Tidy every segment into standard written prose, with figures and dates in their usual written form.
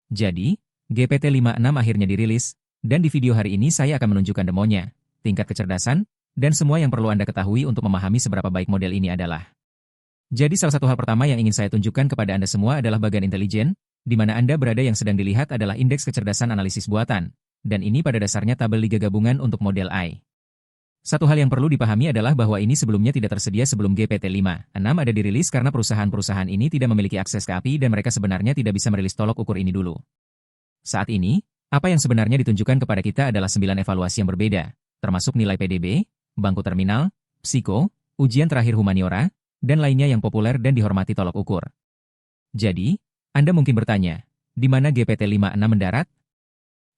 Jadi, GPT-56 akhirnya dirilis, dan di video hari ini saya akan menunjukkan demonya, tingkat kecerdasan, dan semua yang perlu Anda ketahui untuk memahami seberapa baik model ini adalah. Jadi salah satu hal pertama yang ingin saya tunjukkan kepada Anda semua adalah bagian intelijen, di mana Anda berada yang sedang dilihat adalah indeks kecerdasan analisis buatan, dan ini pada dasarnya tabel liga gabungan untuk model AI. Satu hal yang perlu dipahami adalah bahwa ini sebelumnya tidak tersedia sebelum GPT-56 ada dirilis karena perusahaan-perusahaan ini tidak memiliki akses ke API dan mereka sebenarnya tidak bisa merilis tolok ukur ini dulu. Saat ini, apa yang sebenarnya ditunjukkan kepada kita adalah 9 evaluasi yang berbeda, termasuk nilai PDB, bangku terminal, psiko, ujian terakhir humaniora, dan lainnya yang populer dan dihormati tolok ukur. Jadi, Anda mungkin bertanya, di mana GPT-56 mendarat?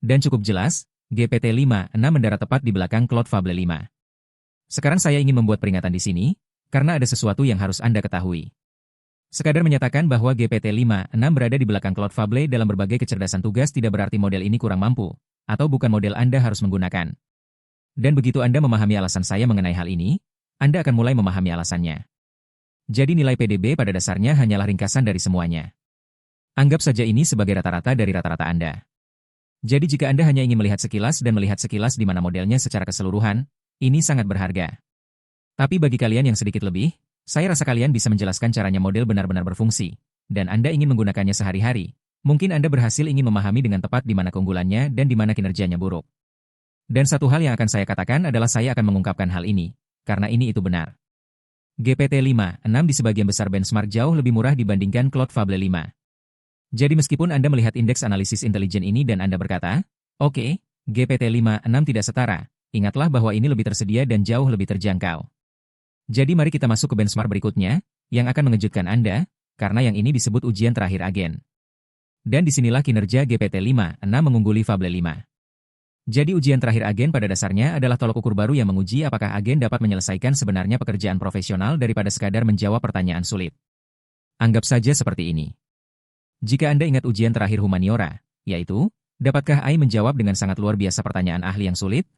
Dan cukup jelas, GPT-56 mendarat tepat di belakang Claude Fable 5. Sekarang saya ingin membuat peringatan di sini, karena ada sesuatu yang harus Anda ketahui. Sekadar menyatakan bahwa GPT-56 berada di belakang Claude Fable dalam berbagai kecerdasan tugas tidak berarti model ini kurang mampu, atau bukan model Anda harus menggunakan. Dan begitu Anda memahami alasan saya mengenai hal ini, Anda akan mulai memahami alasannya. Jadi nilai PDB pada dasarnya hanyalah ringkasan dari semuanya. Anggap saja ini sebagai rata-rata dari rata-rata Anda. Jadi jika Anda hanya ingin melihat sekilas dan melihat sekilas di mana modelnya secara keseluruhan, ini sangat berharga. Tapi bagi kalian yang sedikit lebih, saya rasa kalian bisa menjelaskan caranya model benar-benar berfungsi, dan Anda ingin menggunakannya sehari-hari. Mungkin Anda berhasil ingin memahami dengan tepat di mana keunggulannya dan di mana kinerjanya buruk. Dan satu hal yang akan saya katakan adalah saya akan mengungkapkan hal ini, karena ini itu benar. GPT-56 di sebagian besar benchmark jauh lebih murah dibandingkan Claude Fable 5. Jadi meskipun Anda melihat indeks analisis intelijen ini dan Anda berkata, oke, GPT-56 tidak setara, ingatlah bahwa ini lebih tersedia dan jauh lebih terjangkau. Jadi mari kita masuk ke benchmark berikutnya, yang akan mengejutkan Anda, karena yang ini disebut ujian terakhir agen. Dan disinilah kinerja GPT-56 mengungguli Fable 5. Jadi ujian terakhir agen pada dasarnya adalah tolok ukur baru yang menguji apakah agen dapat menyelesaikan sebenarnya pekerjaan profesional daripada sekadar menjawab pertanyaan sulit. Anggap saja seperti ini. Jika Anda ingat ujian terakhir humaniora, yaitu, dapatkah AI menjawab dengan sangat luar biasa pertanyaan ahli yang sulit?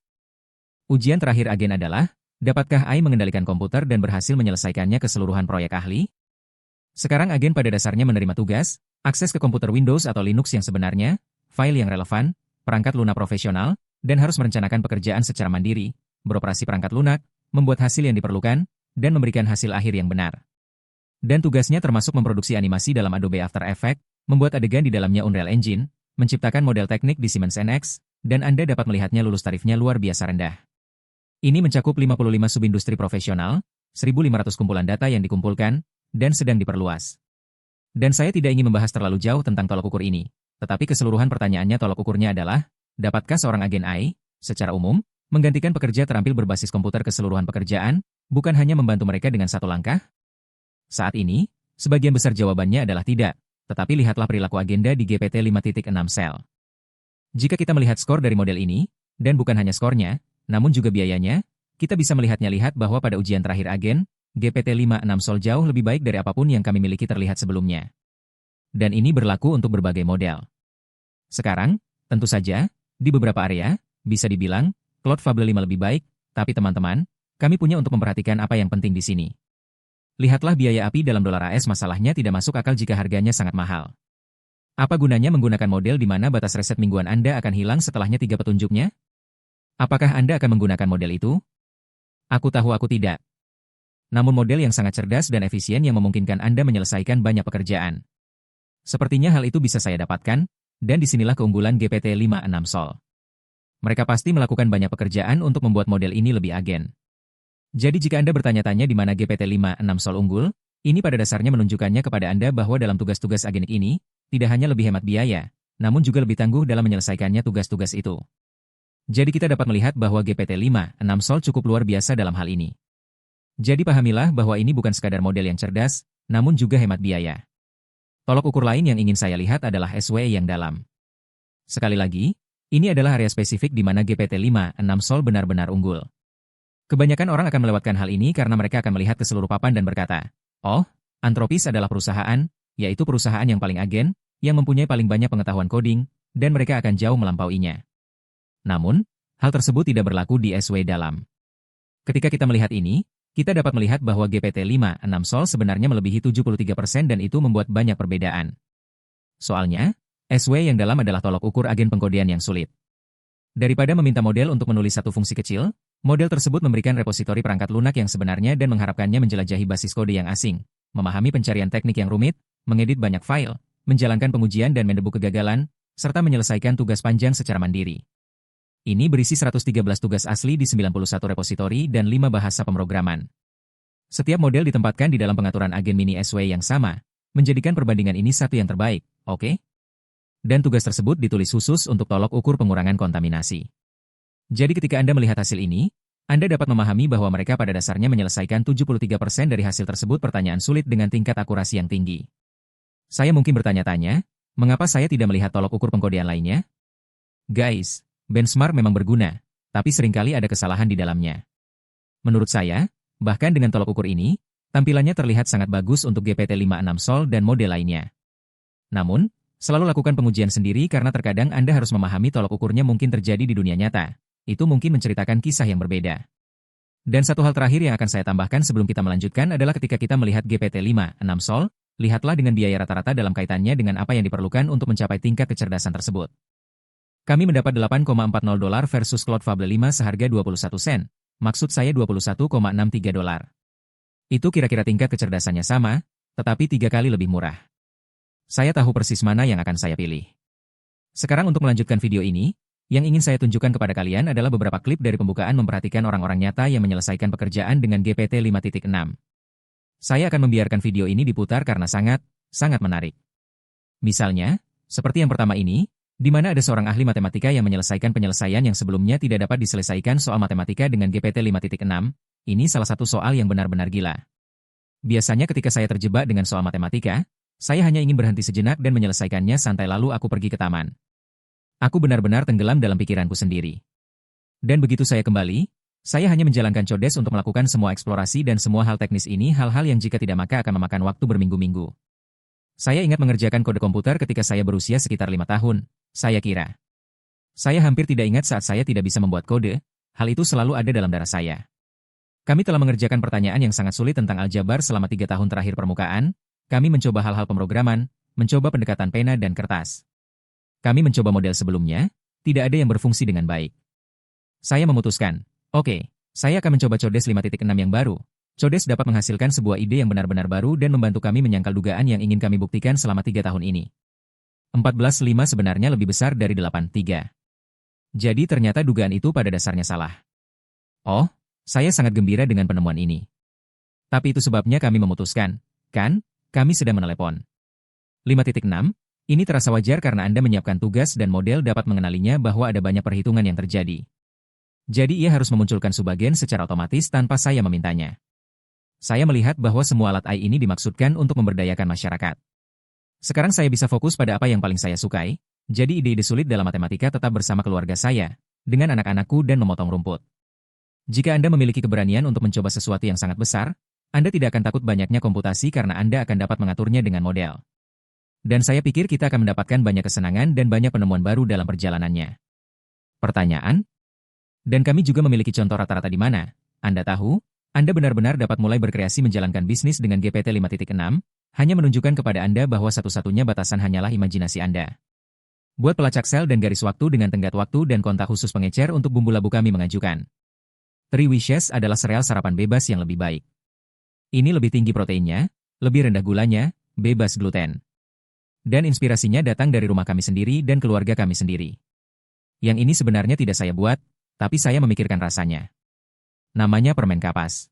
Ujian terakhir agen adalah, dapatkah AI mengendalikan komputer dan berhasil menyelesaikannya keseluruhan proyek ahli? Sekarang agen pada dasarnya menerima tugas, akses ke komputer Windows atau Linux yang sebenarnya, file yang relevan, perangkat lunak profesional, dan harus merencanakan pekerjaan secara mandiri, beroperasi perangkat lunak, membuat hasil yang diperlukan, dan memberikan hasil akhir yang benar. Dan tugasnya termasuk memproduksi animasi dalam Adobe After Effects, membuat adegan di dalamnya Unreal Engine, menciptakan model teknik di Siemens NX, dan Anda dapat melihatnya lulus tarifnya luar biasa rendah. Ini mencakup 55 subindustri profesional, 1.500 kumpulan data yang dikumpulkan, dan sedang diperluas. Dan saya tidak ingin membahas terlalu jauh tentang tolok ukur ini, tetapi keseluruhan pertanyaannya tolok ukurnya adalah, dapatkah seorang agen AI, secara umum, menggantikan pekerja terampil berbasis komputer keseluruhan pekerjaan, bukan hanya membantu mereka dengan satu langkah? Saat ini, sebagian besar jawabannya adalah tidak, tetapi lihatlah perilaku agenda di GPT-5.6 Cell. Jika kita melihat skor dari model ini, dan bukan hanya skornya, namun juga biayanya, kita bisa lihat bahwa pada ujian terakhir agen, GPT-56 Sol jauh lebih baik dari apapun yang kami miliki terlihat sebelumnya. Dan ini berlaku untuk berbagai model. Sekarang, tentu saja, di beberapa area, bisa dibilang, Claude Fable 5 lebih baik, tapi teman-teman, kami punya untuk memperhatikan apa yang penting di sini. Lihatlah biaya API dalam dolar AS masalahnya tidak masuk akal jika harganya sangat mahal. Apa gunanya menggunakan model di mana batas reset mingguan Anda akan hilang setelahnya 3 petunjuknya? Apakah Anda akan menggunakan model itu? Aku tahu aku tidak. Namun model yang sangat cerdas dan efisien yang memungkinkan Anda menyelesaikan banyak pekerjaan. Sepertinya hal itu bisa saya dapatkan, dan disinilah keunggulan GPT-56 Sol. Mereka pasti melakukan banyak pekerjaan untuk membuat model ini lebih agen. Jadi jika Anda bertanya-tanya di mana GPT-56 Sol unggul, ini pada dasarnya menunjukkannya kepada Anda bahwa dalam tugas-tugas agenik ini, tidak hanya lebih hemat biaya, namun juga lebih tangguh dalam menyelesaikannya tugas-tugas itu. Jadi kita dapat melihat bahwa GPT-56 Sol cukup luar biasa dalam hal ini. Jadi pahamilah bahwa ini bukan sekadar model yang cerdas, namun juga hemat biaya. Tolok ukur lain yang ingin saya lihat adalah SWE yang dalam. Sekali lagi, ini adalah area spesifik di mana GPT-56 Sol benar-benar unggul. Kebanyakan orang akan melewatkan hal ini karena mereka akan melihat ke seluruh papan dan berkata, oh, Anthropic adalah perusahaan, yaitu perusahaan yang paling agen, yang mempunyai paling banyak pengetahuan coding, dan mereka akan jauh melampauinya. Namun, hal tersebut tidak berlaku di SW dalam. Ketika kita melihat ini, kita dapat melihat bahwa GPT-56 Sol sebenarnya melebihi 73% dan itu membuat banyak perbedaan. Soalnya, SW yang dalam adalah tolok ukur agen pengkodean yang sulit. Daripada meminta model untuk menulis satu fungsi kecil, model tersebut memberikan repositori perangkat lunak yang sebenarnya dan mengharapkannya menjelajahi basis kode yang asing, memahami pencarian teknik yang rumit, mengedit banyak file, menjalankan pengujian dan mendebuk kegagalan, serta menyelesaikan tugas panjang secara mandiri. Ini berisi 113 tugas asli di 91 repositori dan 5 bahasa pemrograman. Setiap model ditempatkan di dalam pengaturan agen mini SW yang sama, menjadikan perbandingan ini satu yang terbaik, oke? Dan tugas tersebut ditulis khusus untuk tolok ukur pengurangan kontaminasi. Jadi ketika Anda melihat hasil ini, Anda dapat memahami bahwa mereka pada dasarnya menyelesaikan 73% dari hasil tersebut pertanyaan sulit dengan tingkat akurasi yang tinggi. Saya mungkin bertanya-tanya, mengapa saya tidak melihat tolok ukur pengkodean lainnya? Guys, benchmark memang berguna, tapi seringkali ada kesalahan di dalamnya. Menurut saya, bahkan dengan tolok ukur ini, tampilannya terlihat sangat bagus untuk GPT-56 Sol dan model lainnya. Namun, selalu lakukan pengujian sendiri karena terkadang Anda harus memahami tolok ukurnya mungkin terjadi di dunia nyata. Itu mungkin menceritakan kisah yang berbeda. Dan satu hal terakhir yang akan saya tambahkan sebelum kita melanjutkan adalah ketika kita melihat GPT-56 Sol, lihatlah dengan biaya rata-rata dalam kaitannya dengan apa yang diperlukan untuk mencapai tingkat kecerdasan tersebut. Kami mendapat $8,40 versus Claude Fable 5 seharga 21 sen. Maksud saya $21,63. Itu kira-kira tingkat kecerdasannya sama, tetapi 3 kali lebih murah. Saya tahu persis mana yang akan saya pilih. Sekarang untuk melanjutkan video ini, yang ingin saya tunjukkan kepada kalian adalah beberapa klip dari pembukaan memperhatikan orang-orang nyata yang menyelesaikan pekerjaan dengan GPT 5.6. Saya akan membiarkan video ini diputar karena sangat menarik. Misalnya, seperti yang pertama ini, di mana ada seorang ahli matematika yang menyelesaikan penyelesaian yang sebelumnya tidak dapat diselesaikan soal matematika dengan GPT 5.6, ini salah satu soal yang benar-benar gila. Biasanya ketika saya terjebak dengan soal matematika, saya hanya ingin berhenti sejenak dan menyelesaikannya santai lalu aku pergi ke taman. Aku benar-benar tenggelam dalam pikiranku sendiri. Dan begitu saya kembali, saya hanya menjalankan codes untuk melakukan semua eksplorasi dan semua hal teknis ini hal-hal yang jika tidak maka akan memakan waktu berminggu-minggu. Saya ingat mengerjakan kode komputer ketika saya berusia sekitar 5 tahun, saya kira. Saya hampir tidak ingat saat saya tidak bisa membuat kode, hal itu selalu ada dalam darah saya. Kami telah mengerjakan pertanyaan yang sangat sulit tentang aljabar selama 3 tahun terakhir permukaan, kami mencoba hal-hal pemrograman, mencoba pendekatan pena dan kertas. Kami mencoba model sebelumnya, tidak ada yang berfungsi dengan baik. Saya memutuskan, oke, saya akan mencoba codes 5.6 yang baru. Codes dapat menghasilkan sebuah ide yang benar-benar baru dan membantu kami menyangkal dugaan yang ingin kami buktikan selama 3 tahun ini. 14.5 sebenarnya lebih besar dari 8.3. Jadi ternyata dugaan itu pada dasarnya salah. Oh, saya sangat gembira dengan penemuan ini. Tapi itu sebabnya kami memutuskan, kan? Kami sedang menelepon. 5.6, ini terasa wajar karena Anda menyiapkan tugas dan model dapat mengenalinya bahwa ada banyak perhitungan yang terjadi. Jadi ia harus memunculkan subagen secara otomatis tanpa saya memintanya. Saya melihat bahwa semua alat AI ini dimaksudkan untuk memberdayakan masyarakat. Sekarang saya bisa fokus pada apa yang paling saya sukai, jadi ide-ide sulit dalam matematika tetap bersama keluarga saya, dengan anak-anakku dan memotong rumput. Jika Anda memiliki keberanian untuk mencoba sesuatu yang sangat besar, Anda tidak akan takut banyaknya komputasi karena Anda akan dapat mengaturnya dengan model. Dan saya pikir kita akan mendapatkan banyak kesenangan dan banyak penemuan baru dalam perjalanannya. Pertanyaan? Dan kami juga memiliki contoh rata-rata di mana, Anda tahu, Anda benar-benar dapat mulai berkreasi menjalankan bisnis dengan GPT 5.6, hanya menunjukkan kepada Anda bahwa satu-satunya batasan hanyalah imajinasi Anda. Buat pelacak sel dan garis waktu dengan tenggat waktu dan kontak khusus pengecer untuk bumbu labu kami mengajukan. 3 Wishes adalah sereal sarapan bebas yang lebih baik. Ini lebih tinggi proteinnya, lebih rendah gulanya, bebas gluten. Dan inspirasinya datang dari rumah kami sendiri dan keluarga kami sendiri. Yang ini sebenarnya tidak saya buat, tapi saya memikirkan rasanya. Namanya permen kapas.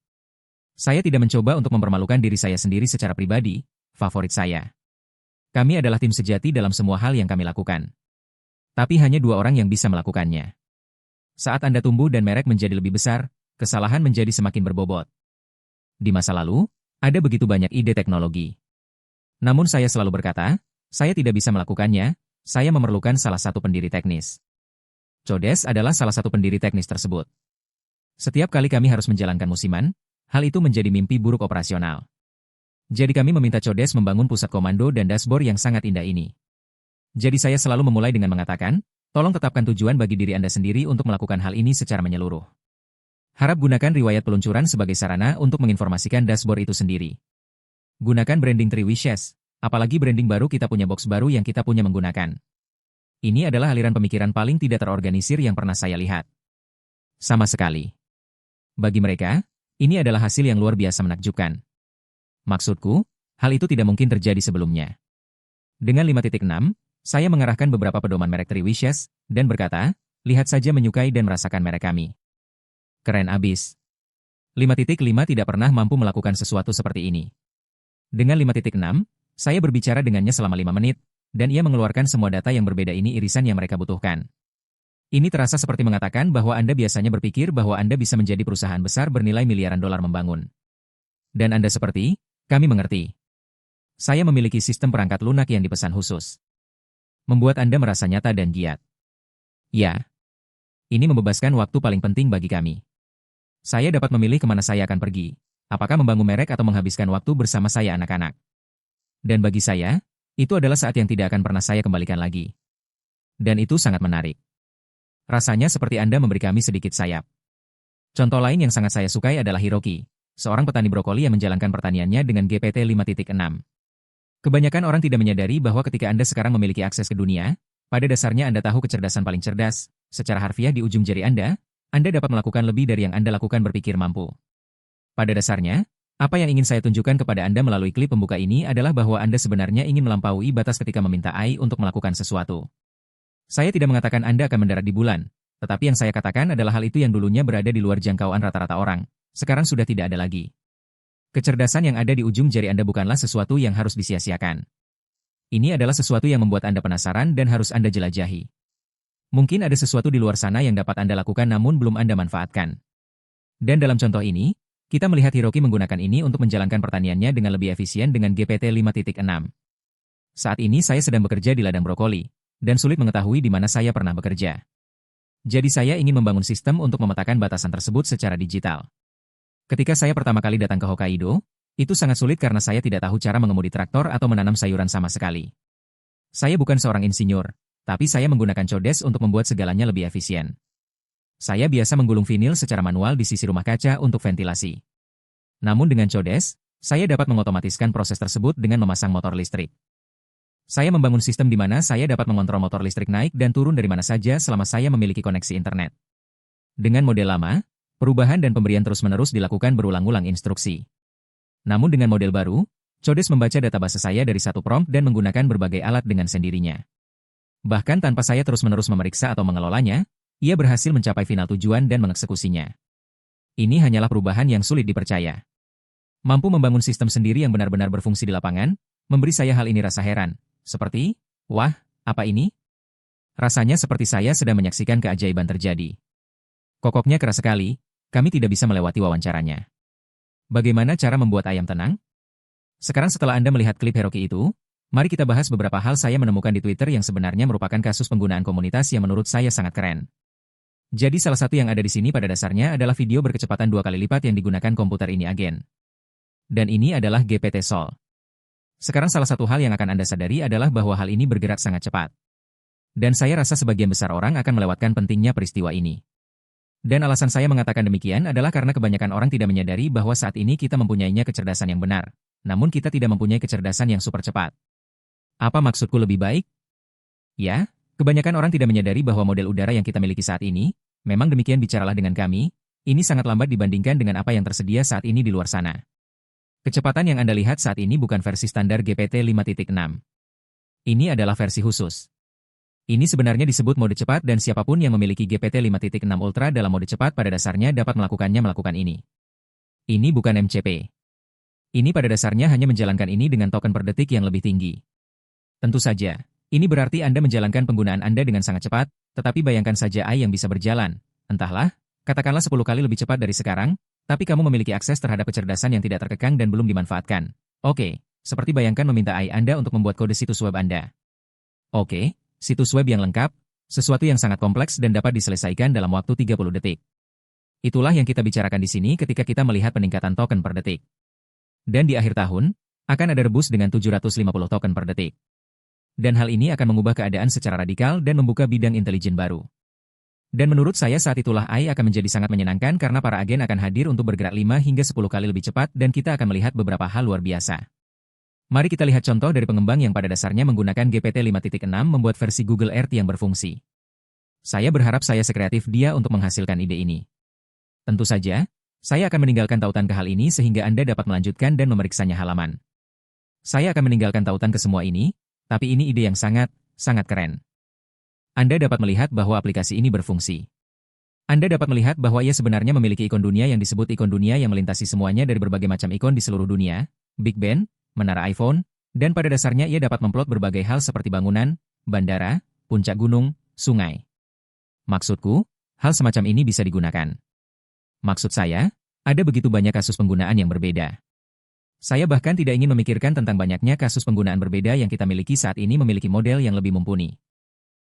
Saya tidak mencoba untuk mempermalukan diri saya sendiri secara pribadi, favorit saya. Kami adalah tim sejati dalam semua hal yang kami lakukan. Tapi hanya 2 orang yang bisa melakukannya. Saat Anda tumbuh dan merek menjadi lebih besar, kesalahan menjadi semakin berbobot. Di masa lalu, ada begitu banyak ide teknologi. Namun saya selalu berkata, saya tidak bisa melakukannya, saya memerlukan salah satu pendiri teknis. Codes adalah salah satu pendiri teknis tersebut. Setiap kali kami harus menjalankan musiman, hal itu menjadi mimpi buruk operasional. Jadi kami meminta Codes membangun pusat komando dan dashboard yang sangat indah ini. Jadi saya selalu memulai dengan mengatakan, tolong tetapkan tujuan bagi diri Anda sendiri untuk melakukan hal ini secara menyeluruh. Harap gunakan riwayat peluncuran sebagai sarana untuk menginformasikan dashboard itu sendiri. Gunakan branding 3 Wishes, apalagi branding baru kita punya box baru yang kita punya menggunakan. Ini adalah aliran pemikiran paling tidak terorganisir yang pernah saya lihat. Sama sekali. Bagi mereka, ini adalah hasil yang luar biasa menakjubkan. Maksudku, hal itu tidak mungkin terjadi sebelumnya. Dengan 5.6, saya mengarahkan beberapa pedoman merek Three Wishes, dan berkata, lihat saja menyukai dan merasakan merek kami. Keren abis. 5.5 tidak pernah mampu melakukan sesuatu seperti ini. Dengan 5.6, saya berbicara dengannya selama 5 menit, dan ia mengeluarkan semua data yang berbeda ini irisan yang mereka butuhkan. Ini terasa seperti mengatakan bahwa Anda biasanya berpikir bahwa Anda bisa menjadi perusahaan besar bernilai miliaran dolar membangun. Dan Anda seperti, kami mengerti. Saya memiliki sistem perangkat lunak yang dipesan khusus. Membuat Anda merasa nyata dan giat. Ya. Ini membebaskan waktu paling penting bagi kami. Saya dapat memilih kemana saya akan pergi, apakah membangun merek atau menghabiskan waktu bersama saya anak-anak. Dan bagi saya, itu adalah saat yang tidak akan pernah saya kembalikan lagi. Dan itu sangat menarik. Rasanya seperti Anda memberi kami sedikit sayap. Contoh lain yang sangat saya sukai adalah Hiroki, seorang petani brokoli yang menjalankan pertaniannya dengan GPT 5.6. Kebanyakan orang tidak menyadari bahwa ketika Anda sekarang memiliki akses ke dunia, pada dasarnya Anda tahu kecerdasan paling cerdas, secara harfiah di ujung jari Anda dapat melakukan lebih dari yang Anda lakukan berpikir mampu. Pada dasarnya, apa yang ingin saya tunjukkan kepada Anda melalui klip pembuka ini adalah bahwa Anda sebenarnya ingin melampaui batas ketika meminta AI untuk melakukan sesuatu. Saya tidak mengatakan Anda akan mendarat di bulan, tetapi yang saya katakan adalah hal itu yang dulunya berada di luar jangkauan rata-rata orang, sekarang sudah tidak ada lagi. Kecerdasan yang ada di ujung jari Anda bukanlah sesuatu yang harus disia-siakan. Ini adalah sesuatu yang membuat Anda penasaran dan harus Anda jelajahi. Mungkin ada sesuatu di luar sana yang dapat Anda lakukan namun belum Anda manfaatkan. Dan dalam contoh ini, kita melihat Hiroki menggunakan ini untuk menjalankan pertaniannya dengan lebih efisien dengan GPT 5.6. Saat ini saya sedang bekerja di ladang brokoli, dan sulit mengetahui di mana saya pernah bekerja. Jadi saya ingin membangun sistem untuk memetakan batasan tersebut secara digital. Ketika saya pertama kali datang ke Hokkaido, itu sangat sulit karena saya tidak tahu cara mengemudi traktor atau menanam sayuran sama sekali. Saya bukan seorang insinyur, tapi saya menggunakan codes untuk membuat segalanya lebih efisien. Saya biasa menggulung vinil secara manual di sisi rumah kaca untuk ventilasi. Namun dengan codes, saya dapat mengotomatiskan proses tersebut dengan memasang motor listrik. Saya membangun sistem di mana saya dapat mengontrol motor listrik naik dan turun dari mana saja selama saya memiliki koneksi internet. Dengan model lama, perubahan dan pemberian terus-menerus dilakukan berulang-ulang instruksi. Namun dengan model baru, codes membaca database saya dari satu prompt dan menggunakan berbagai alat dengan sendirinya. Bahkan tanpa saya terus-menerus memeriksa atau mengelolanya, ia berhasil mencapai final tujuan dan mengeksekusinya. Ini hanyalah perubahan yang sulit dipercaya. Mampu membangun sistem sendiri yang benar-benar berfungsi di lapangan, memberi saya hal ini rasa heran. Seperti, wah, apa ini? Rasanya seperti saya sedang menyaksikan keajaiban terjadi. Kokoknya keras sekali, kami tidak bisa melewati wawancaranya. Bagaimana cara membuat ayam tenang? Sekarang setelah Anda melihat klip Hiroki itu, mari kita bahas beberapa hal saya menemukan di Twitter yang sebenarnya merupakan kasus penggunaan komunitas yang menurut saya sangat keren. Jadi salah satu yang ada di sini pada dasarnya adalah video berkecepatan 2 kali lipat yang digunakan komputer ini agen. Dan ini adalah GPT-Sol. Sekarang salah satu hal yang akan Anda sadari adalah bahwa hal ini bergerak sangat cepat. Dan saya rasa sebagian besar orang akan melewatkan pentingnya peristiwa ini. Dan alasan saya mengatakan demikian adalah karena kebanyakan orang tidak menyadari bahwa saat ini kita mempunyainya kecerdasan yang benar, namun kita tidak mempunyai kecerdasan yang super cepat. Apa maksudku lebih baik? Ya, kebanyakan orang tidak menyadari bahwa model udara yang kita miliki saat ini, memang demikian bicaralah dengan kami, ini sangat lambat dibandingkan dengan apa yang tersedia saat ini di luar sana. Kecepatan yang Anda lihat saat ini bukan versi standar GPT 5.6. Ini adalah versi khusus. Ini sebenarnya disebut mode cepat dan siapapun yang memiliki GPT 5.6 Ultra dalam mode cepat pada dasarnya dapat melakukan ini. Ini bukan MCP. Ini pada dasarnya hanya menjalankan ini dengan token per detik yang lebih tinggi. Tentu saja, ini berarti Anda menjalankan penggunaan Anda dengan sangat cepat, tetapi bayangkan saja AI yang bisa berjalan, entahlah, katakanlah 10 kali lebih cepat dari sekarang, tapi kamu memiliki akses terhadap kecerdasan yang tidak terkekang dan belum dimanfaatkan. Oke, seperti bayangkan meminta AI Anda untuk membuat kode situs web Anda. Oke, situs web yang lengkap, sesuatu yang sangat kompleks dan dapat diselesaikan dalam waktu 30 detik. Itulah yang kita bicarakan di sini ketika kita melihat peningkatan token per detik. Dan di akhir tahun, akan ada rebus dengan 750 token per detik. Dan hal ini akan mengubah keadaan secara radikal dan membuka bidang intelijen baru. Dan menurut saya saat itulah AI akan menjadi sangat menyenangkan karena para agen akan hadir untuk bergerak 5 hingga 10 kali lebih cepat dan kita akan melihat beberapa hal luar biasa. Mari kita lihat contoh dari pengembang yang pada dasarnya menggunakan GPT 5.6 membuat versi Google Earth yang berfungsi. Saya berharap saya sekreatif dia untuk menghasilkan ide ini. Tentu saja, saya akan meninggalkan tautan ke hal ini sehingga Anda dapat melanjutkan dan memeriksanya halaman. Saya akan meninggalkan tautan ke semua ini, tapi ini ide yang sangat keren. Anda dapat melihat bahwa aplikasi ini berfungsi. Anda dapat melihat bahwa ia sebenarnya memiliki ikon dunia yang disebut ikon dunia yang melintasi semuanya dari berbagai macam ikon di seluruh dunia, Big Ben, menara iPhone, dan pada dasarnya ia dapat memplot berbagai hal seperti bangunan, bandara, puncak gunung, sungai. Maksudku, hal semacam ini bisa digunakan. Maksud saya, ada begitu banyak kasus penggunaan yang berbeda. Saya bahkan tidak ingin memikirkan tentang banyaknya kasus penggunaan berbeda yang kita miliki saat ini memiliki model yang lebih mumpuni.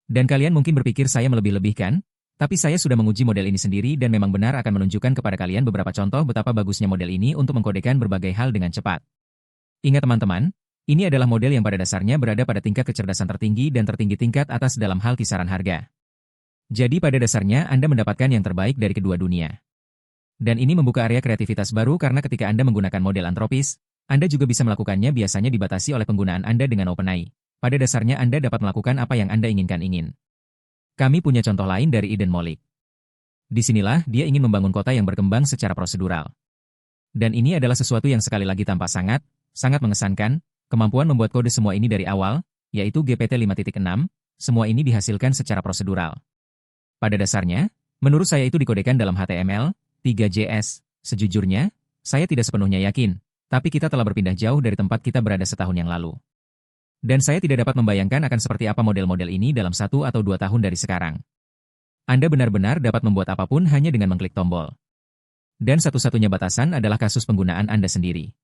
Dan kalian mungkin berpikir saya melebih-lebihkan, tapi saya sudah menguji model ini sendiri dan memang benar akan menunjukkan kepada kalian beberapa contoh betapa bagusnya model ini untuk mengkodekan berbagai hal dengan cepat. Ingat teman-teman, ini adalah model yang pada dasarnya berada pada tingkat kecerdasan tertinggi dan tertinggi tingkat atas dalam hal kisaran harga. Jadi pada dasarnya Anda mendapatkan yang terbaik dari kedua dunia. Dan ini membuka area kreativitas baru karena ketika Anda menggunakan model antropis, Anda juga bisa melakukannya biasanya dibatasi oleh penggunaan Anda dengan OpenAI. Pada dasarnya Anda dapat melakukan apa yang Anda inginkan. Kami punya contoh lain dari Eden Molik. Disinilah dia ingin membangun kota yang berkembang secara prosedural. Dan ini adalah sesuatu yang sekali lagi tampak sangat mengesankan, kemampuan membuat kode semua ini dari awal, yaitu GPT 5.6, semua ini dihasilkan secara prosedural. Pada dasarnya, menurut saya itu dikodekan dalam HTML, 3JS. Sejujurnya, saya tidak sepenuhnya yakin, tapi kita telah berpindah jauh dari tempat kita berada setahun yang lalu. Dan saya tidak dapat membayangkan akan seperti apa model-model ini dalam 1 atau 2 tahun dari sekarang. Anda benar-benar dapat membuat apapun hanya dengan mengklik tombol. Dan satu-satunya batasan adalah kasus penggunaan Anda sendiri.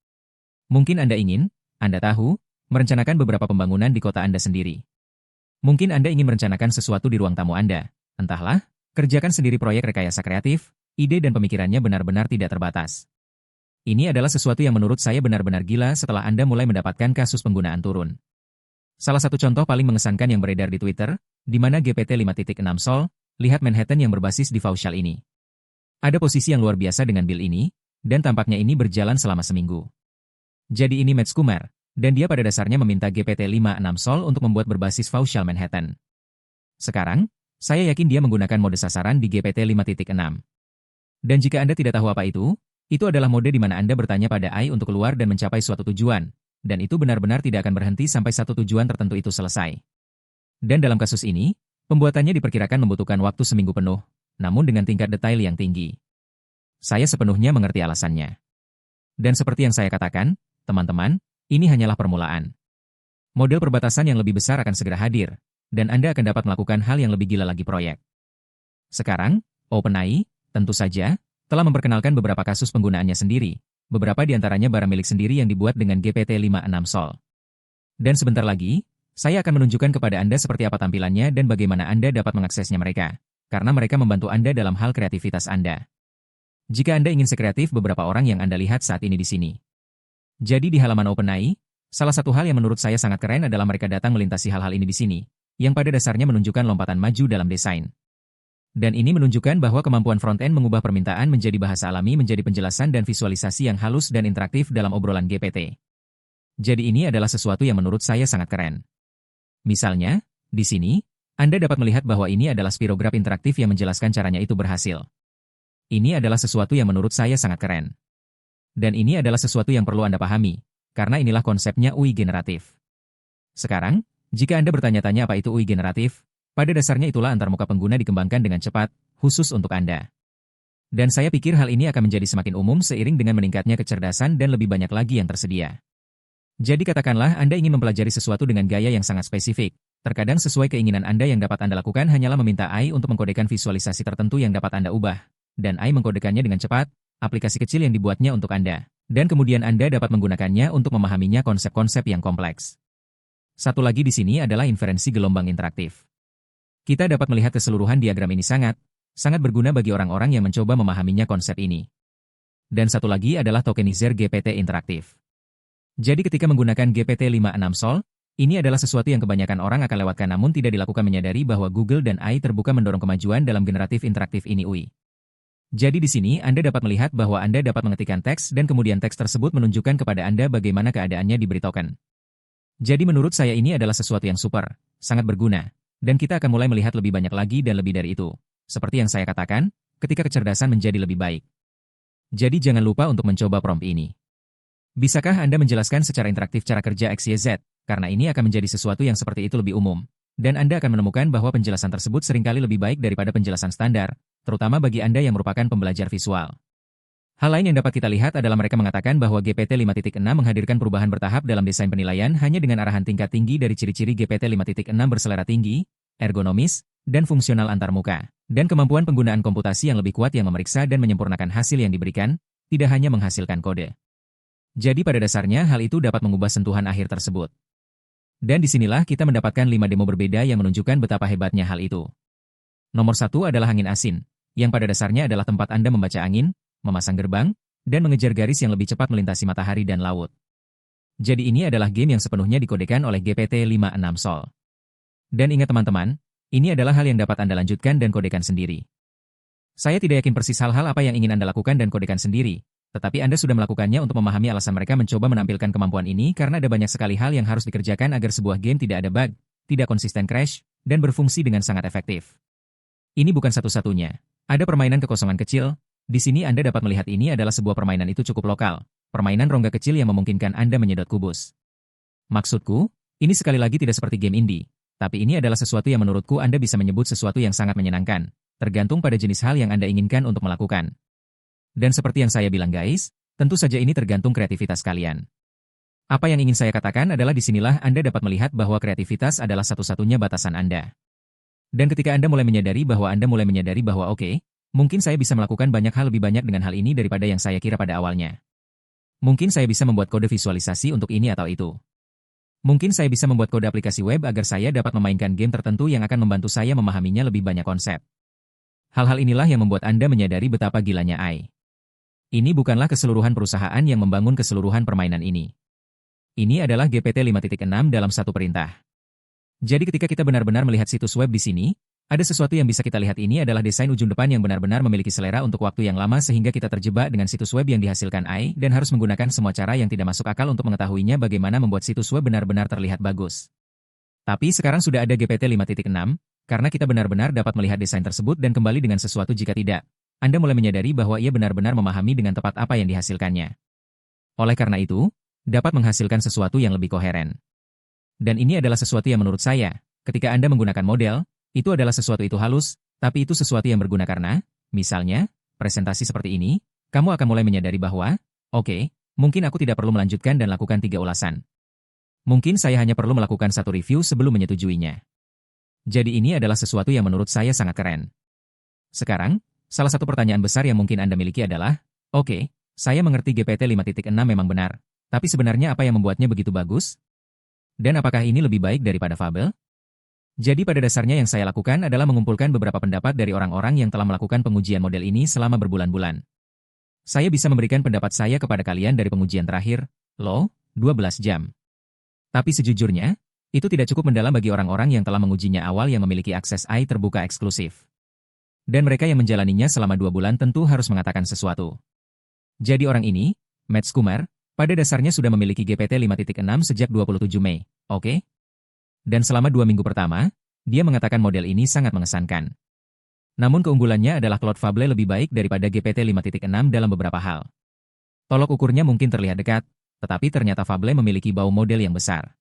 Mungkin Anda ingin, Anda tahu, merencanakan beberapa pembangunan di kota Anda sendiri. Mungkin Anda ingin merencanakan sesuatu di ruang tamu Anda. Entahlah, kerjakan sendiri proyek rekayasa kreatif, ide dan pemikirannya benar-benar tidak terbatas. Ini adalah sesuatu yang menurut saya benar-benar gila setelah Anda mulai mendapatkan kasus penggunaan turun. Salah satu contoh paling mengesankan yang beredar di Twitter, di mana GPT 5.6 Sol, lihat Manhattan yang berbasis di Faushal ini. Ada posisi yang luar biasa dengan build ini, dan tampaknya ini berjalan selama seminggu. Jadi ini Matt Kumar, dan dia pada dasarnya meminta GPT 5.6 Sol untuk membuat berbasis Faushal Manhattan. Sekarang, saya yakin dia menggunakan mode sasaran di GPT 5.6. Dan jika Anda tidak tahu apa itu adalah mode di mana Anda bertanya pada AI untuk keluar dan mencapai suatu tujuan, dan itu benar-benar tidak akan berhenti sampai satu tujuan tertentu itu selesai. Dan dalam kasus ini, pembuatannya diperkirakan membutuhkan waktu seminggu penuh, namun dengan tingkat detail yang tinggi. Saya sepenuhnya mengerti alasannya. Dan seperti yang saya katakan, teman-teman, ini hanyalah permulaan. Model perbatasan yang lebih besar akan segera hadir, dan Anda akan dapat melakukan hal yang lebih gila lagi proyek. Sekarang, OpenAI, tentu saja, telah memperkenalkan beberapa kasus penggunaannya sendiri, beberapa di antaranya barang milik sendiri yang dibuat dengan GPT 5.6 Sol. Dan sebentar lagi, saya akan menunjukkan kepada Anda seperti apa tampilannya dan bagaimana Anda dapat mengaksesnya mereka, karena mereka membantu Anda dalam hal kreativitas Anda. Jika Anda ingin sekreatif beberapa orang yang Anda lihat saat ini di sini. Jadi di halaman OpenAI, salah satu hal yang menurut saya sangat keren adalah mereka datang melintasi hal-hal ini di sini, yang pada dasarnya menunjukkan lompatan maju dalam desain. Dan ini menunjukkan bahwa kemampuan front-end mengubah permintaan menjadi bahasa alami menjadi penjelasan dan visualisasi yang halus dan interaktif dalam obrolan GPT. Jadi ini adalah sesuatu yang menurut saya sangat keren. Misalnya, di sini, Anda dapat melihat bahwa ini adalah spirograph interaktif yang menjelaskan caranya itu berhasil. Ini adalah sesuatu yang menurut saya sangat keren. Dan ini adalah sesuatu yang perlu Anda pahami, karena inilah konsepnya UI generatif. Sekarang, jika Anda bertanya-tanya apa itu UI generatif, pada dasarnya itulah antarmuka pengguna dikembangkan dengan cepat, khusus untuk Anda. Dan saya pikir hal ini akan menjadi semakin umum seiring dengan meningkatnya kecerdasan dan lebih banyak lagi yang tersedia. Jadi katakanlah Anda ingin mempelajari sesuatu dengan gaya yang sangat spesifik. Terkadang sesuai keinginan Anda yang dapat Anda lakukan hanyalah meminta AI untuk mengkodekan visualisasi tertentu yang dapat Anda ubah. Dan AI mengkodekannya dengan cepat, aplikasi kecil yang dibuatnya untuk Anda. Dan kemudian Anda dapat menggunakannya untuk memahaminya konsep-konsep yang kompleks. Satu lagi di sini adalah inferensi gelombang interaktif. Kita dapat melihat keseluruhan diagram ini sangat berguna bagi orang-orang yang mencoba memahaminya konsep ini. Dan satu lagi adalah tokenizer GPT interaktif. Jadi ketika menggunakan GPT 5.6 Sol, ini adalah sesuatu yang kebanyakan orang akan lewatkan namun tidak dilakukan menyadari bahwa Google dan AI terbuka mendorong kemajuan dalam generatif interaktif ini UI. Jadi di sini Anda dapat melihat bahwa Anda dapat mengetikkan teks dan kemudian teks tersebut menunjukkan kepada Anda bagaimana keadaannya diberi token. Jadi menurut saya ini adalah sesuatu yang super, sangat berguna, dan kita akan mulai melihat lebih banyak lagi dan lebih dari itu. Seperti yang saya katakan, ketika kecerdasan menjadi lebih baik. Jadi jangan lupa untuk mencoba prompt ini. Bisakah Anda menjelaskan secara interaktif cara kerja XYZ? Karena ini akan menjadi sesuatu yang seperti itu lebih umum. Dan Anda akan menemukan bahwa penjelasan tersebut seringkali lebih baik daripada penjelasan standar, terutama bagi Anda yang merupakan pembelajar visual. Hal lain yang dapat kita lihat adalah mereka mengatakan bahwa GPT 5.6 menghadirkan perubahan bertahap dalam desain penilaian hanya dengan arahan tingkat tinggi dari ciri-ciri GPT 5.6 berselera tinggi, ergonomis, dan fungsional antarmuka, dan kemampuan penggunaan komputasi yang lebih kuat yang memeriksa dan menyempurnakan hasil yang diberikan, tidak hanya menghasilkan kode. Jadi pada dasarnya hal itu dapat mengubah sentuhan akhir tersebut. Dan disinilah kita mendapatkan 5 demo berbeda yang menunjukkan betapa hebatnya hal itu. Nomor 1 adalah angin asin, yang pada dasarnya adalah tempat Anda membaca angin, memasang gerbang, dan mengejar garis yang lebih cepat melintasi matahari dan laut. Jadi ini adalah game yang sepenuhnya dikodekan oleh GPT-5.6 Sol. Dan ingat teman-teman, ini adalah hal yang dapat Anda lanjutkan dan kodekan sendiri. Saya tidak yakin persis hal-hal apa yang ingin Anda lakukan dan kodekan sendiri, tetapi Anda sudah melakukannya untuk memahami alasan mereka mencoba menampilkan kemampuan ini karena ada banyak sekali hal yang harus dikerjakan agar sebuah game tidak ada bug, tidak konsisten crash, dan berfungsi dengan sangat efektif. Ini bukan satu-satunya. Ada permainan kekosongan kecil. Di sini Anda dapat melihat ini adalah sebuah permainan itu cukup lokal. Permainan rongga kecil yang memungkinkan Anda menyedot kubus. Maksudku, ini sekali lagi tidak seperti game indie. Tapi ini adalah sesuatu yang menurutku Anda bisa menyebut sesuatu yang sangat menyenangkan. Tergantung pada jenis hal yang Anda inginkan untuk melakukan. Dan seperti yang saya bilang guys, tentu saja ini tergantung kreativitas kalian. Apa yang ingin saya katakan adalah disinilah Anda dapat melihat bahwa kreativitas adalah satu-satunya batasan Anda. Dan ketika Anda mulai menyadari bahwa oke, mungkin saya bisa melakukan banyak hal lebih banyak dengan hal ini daripada yang saya kira pada awalnya. Mungkin saya bisa membuat kode visualisasi untuk ini atau itu. Mungkin saya bisa membuat kode aplikasi web agar saya dapat memainkan game tertentu yang akan membantu saya memahaminya lebih banyak konsep. Hal-hal inilah yang membuat Anda menyadari betapa gilanya AI. Ini bukanlah keseluruhan perusahaan yang membangun keseluruhan permainan ini. Ini adalah GPT 5.6 dalam satu perintah. Jadi ketika kita benar-benar melihat situs web di sini, ada sesuatu yang bisa kita lihat ini adalah desain ujung depan yang benar-benar memiliki selera untuk waktu yang lama sehingga kita terjebak dengan situs web yang dihasilkan AI dan harus menggunakan semua cara yang tidak masuk akal untuk mengetahuinya bagaimana membuat situs web benar-benar terlihat bagus. Tapi sekarang sudah ada GPT 5.6, karena kita benar-benar dapat melihat desain tersebut dan kembali dengan sesuatu jika tidak. Anda mulai menyadari bahwa ia benar-benar memahami dengan tepat apa yang dihasilkannya. Oleh karena itu, dapat menghasilkan sesuatu yang lebih koheren. Dan ini adalah sesuatu yang menurut saya, ketika Anda menggunakan model, itu adalah sesuatu itu halus, tapi itu sesuatu yang berguna karena, misalnya, presentasi seperti ini, kamu akan mulai menyadari bahwa, oke, mungkin aku tidak perlu melanjutkan dan lakukan 3 ulasan. Mungkin saya hanya perlu melakukan 1 review sebelum menyetujuinya. Jadi ini adalah sesuatu yang menurut saya sangat keren. Sekarang, salah satu pertanyaan besar yang mungkin Anda miliki adalah, oke, saya mengerti GPT 5.6 memang benar, tapi sebenarnya apa yang membuatnya begitu bagus? Dan apakah ini lebih baik daripada Fable? Jadi pada dasarnya yang saya lakukan adalah mengumpulkan beberapa pendapat dari orang-orang yang telah melakukan pengujian model ini selama berbulan-bulan. Saya bisa memberikan pendapat saya kepada kalian dari pengujian terakhir, 12 jam. Tapi sejujurnya, itu tidak cukup mendalam bagi orang-orang yang telah mengujinya awal yang memiliki akses AI terbuka eksklusif. Dan mereka yang menjalaninya selama 2 bulan tentu harus mengatakan sesuatu. Jadi orang ini, Matt Kumar, pada dasarnya sudah memiliki GPT 5.6 sejak 27 Mei, oke? Dan selama 2 minggu pertama, dia mengatakan model ini sangat mengesankan. Namun keunggulannya adalah Claude Fable lebih baik daripada GPT 5.6 dalam beberapa hal. Tolok ukurnya mungkin terlihat dekat, tetapi ternyata Fable memiliki bau model yang besar.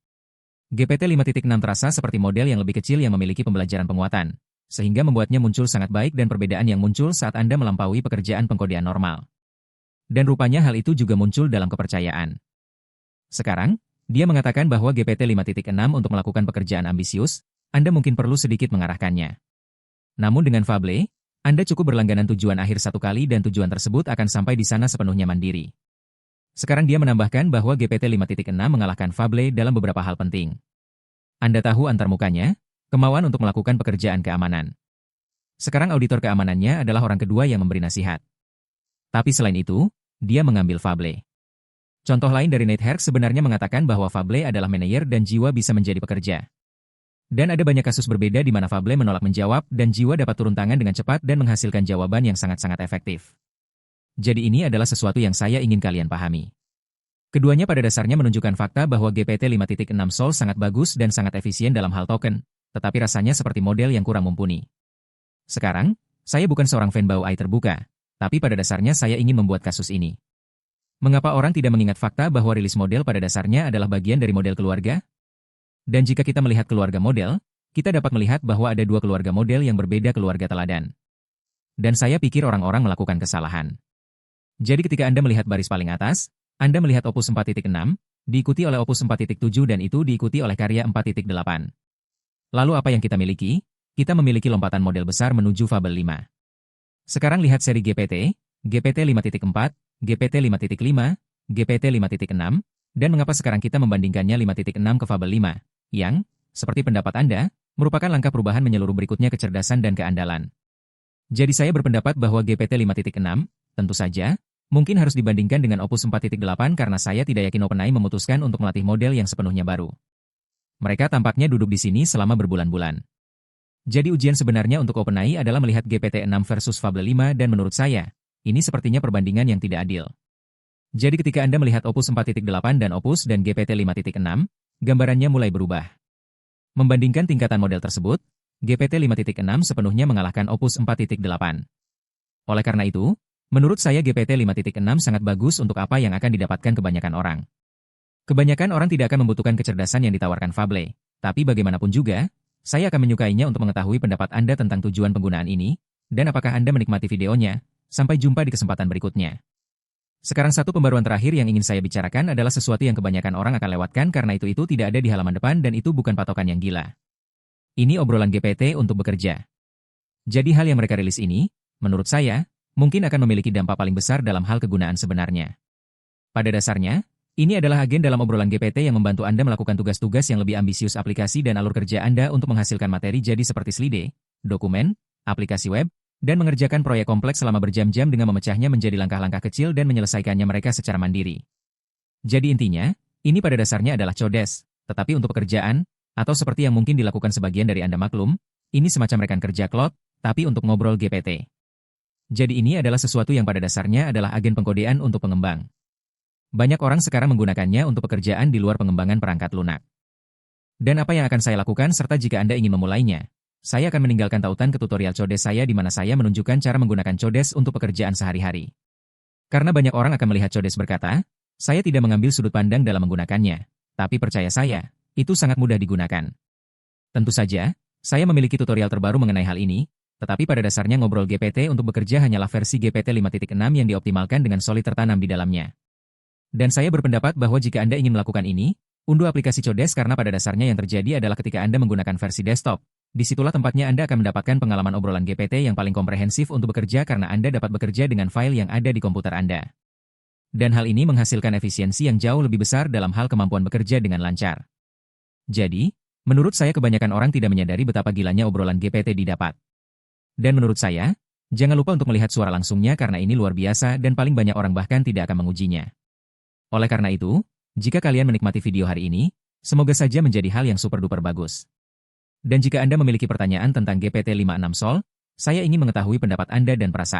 GPT 5.6 terasa seperti model yang lebih kecil yang memiliki pembelajaran penguatan, sehingga membuatnya muncul sangat baik dan perbedaan yang muncul saat Anda melampaui pekerjaan pengkodean normal. Dan rupanya hal itu juga muncul dalam kepercayaan. Sekarang, dia mengatakan bahwa GPT 5.6 untuk melakukan pekerjaan ambisius, Anda mungkin perlu sedikit mengarahkannya. Namun dengan Fable, Anda cukup berlangganan tujuan akhir 1 kali dan tujuan tersebut akan sampai di sana sepenuhnya mandiri. Sekarang dia menambahkan bahwa GPT 5.6 mengalahkan Fable dalam beberapa hal penting. Anda tahu antarmukanya, kemauan untuk melakukan pekerjaan keamanan. Sekarang auditor keamanannya adalah orang kedua yang memberi nasihat. Tapi selain itu, dia mengambil Fable. Contoh lain dari Nate Herc sebenarnya mengatakan bahwa Fable adalah manajer dan jiwa bisa menjadi pekerja. Dan ada banyak kasus berbeda di mana Fable menolak menjawab dan jiwa dapat turun tangan dengan cepat dan menghasilkan jawaban yang sangat-sangat efektif. Jadi ini adalah sesuatu yang saya ingin kalian pahami. Keduanya pada dasarnya menunjukkan fakta bahwa GPT 5.6 Sol sangat bagus dan sangat efisien dalam hal token, tetapi rasanya seperti model yang kurang mumpuni. Sekarang, saya bukan seorang fanboy AI terbuka, tapi pada dasarnya saya ingin membuat kasus ini. Mengapa orang tidak mengingat fakta bahwa rilis model pada dasarnya adalah bagian dari model keluarga? Dan jika kita melihat keluarga model, kita dapat melihat bahwa ada dua keluarga model yang berbeda keluarga teladan. Dan saya pikir orang-orang melakukan kesalahan. Jadi ketika Anda melihat baris paling atas, Anda melihat Opus 4.6, diikuti oleh Opus 4.7 dan itu diikuti oleh karya 4.8. Lalu apa yang kita miliki? Kita memiliki lompatan model besar menuju Fable 5. Sekarang lihat seri GPT, GPT 5.4, GPT 5.5, GPT 5.6, dan mengapa sekarang kita membandingkannya 5.6 ke Fable 5, yang, seperti pendapat Anda, merupakan langkah perubahan menyeluruh berikutnya kecerdasan dan keandalan. Jadi saya berpendapat bahwa GPT 5.6, tentu saja, mungkin harus dibandingkan dengan Opus 4.8 karena saya tidak yakin OpenAI memutuskan untuk melatih model yang sepenuhnya baru. Mereka tampaknya duduk di sini selama berbulan-bulan. Jadi ujian sebenarnya untuk OpenAI adalah melihat GPT-6 versus Fable 5 dan menurut saya, ini sepertinya perbandingan yang tidak adil. Jadi ketika Anda melihat Opus 4.8 dan Opus dan GPT 5.6, gambarannya mulai berubah. Membandingkan tingkatan model tersebut, GPT 5.6 sepenuhnya mengalahkan Opus 4.8. Oleh karena itu, menurut saya GPT 5.6 sangat bagus untuk apa yang akan didapatkan kebanyakan orang. Kebanyakan orang tidak akan membutuhkan kecerdasan yang ditawarkan Fable, tapi bagaimanapun juga, saya akan menyukainya untuk mengetahui pendapat Anda tentang tujuan penggunaan ini, dan apakah Anda menikmati videonya. Sampai jumpa di kesempatan berikutnya. Sekarang satu pembaruan terakhir yang ingin saya bicarakan adalah sesuatu yang kebanyakan orang akan lewatkan karena itu tidak ada di halaman depan dan itu bukan patokan yang gila. Ini obrolan GPT untuk bekerja. Jadi hal yang mereka rilis ini, menurut saya, mungkin akan memiliki dampak paling besar dalam hal kegunaan sebenarnya. Pada dasarnya, ini adalah agen dalam obrolan GPT yang membantu Anda melakukan tugas-tugas yang lebih ambisius aplikasi dan alur kerja Anda untuk menghasilkan materi jadi seperti slide, dokumen, aplikasi web, dan mengerjakan proyek kompleks selama berjam-jam dengan memecahnya menjadi langkah-langkah kecil dan menyelesaikannya mereka secara mandiri. Jadi intinya, ini pada dasarnya adalah codes, tetapi untuk pekerjaan, atau seperti yang mungkin dilakukan sebagian dari Anda maklum, ini semacam rekan kerja Claude, tapi untuk ngobrol GPT. Jadi ini adalah sesuatu yang pada dasarnya adalah agen pengkodean untuk pengembang. Banyak orang sekarang menggunakannya untuk pekerjaan di luar pengembangan perangkat lunak. Dan apa yang akan saya lakukan serta jika Anda ingin memulainya? Saya akan meninggalkan tautan ke tutorial codes saya di mana saya menunjukkan cara menggunakan codes untuk pekerjaan sehari-hari. Karena banyak orang akan melihat codes berkata, saya tidak mengambil sudut pandang dalam menggunakannya, tapi percaya saya, itu sangat mudah digunakan. Tentu saja, saya memiliki tutorial terbaru mengenai hal ini, tetapi pada dasarnya ngobrol GPT untuk bekerja hanyalah versi GPT 5.6 yang dioptimalkan dengan solid tertanam di dalamnya. Dan saya berpendapat bahwa jika Anda ingin melakukan ini, unduh aplikasi codes karena pada dasarnya yang terjadi adalah ketika Anda menggunakan versi desktop. Disitulah tempatnya Anda akan mendapatkan pengalaman obrolan GPT yang paling komprehensif untuk bekerja karena Anda dapat bekerja dengan file yang ada di komputer Anda. Dan hal ini menghasilkan efisiensi yang jauh lebih besar dalam hal kemampuan bekerja dengan lancar. Jadi, menurut saya kebanyakan orang tidak menyadari betapa gilanya obrolan GPT didapat. Dan menurut saya, jangan lupa untuk melihat suara langsungnya karena ini luar biasa dan paling banyak orang bahkan tidak akan mengujinya. Oleh karena itu, jika kalian menikmati video hari ini, semoga saja menjadi hal yang super duper bagus. Dan jika Anda memiliki pertanyaan tentang GPT 5.6 Sol, saya ingin mengetahui pendapat Anda dan perasaan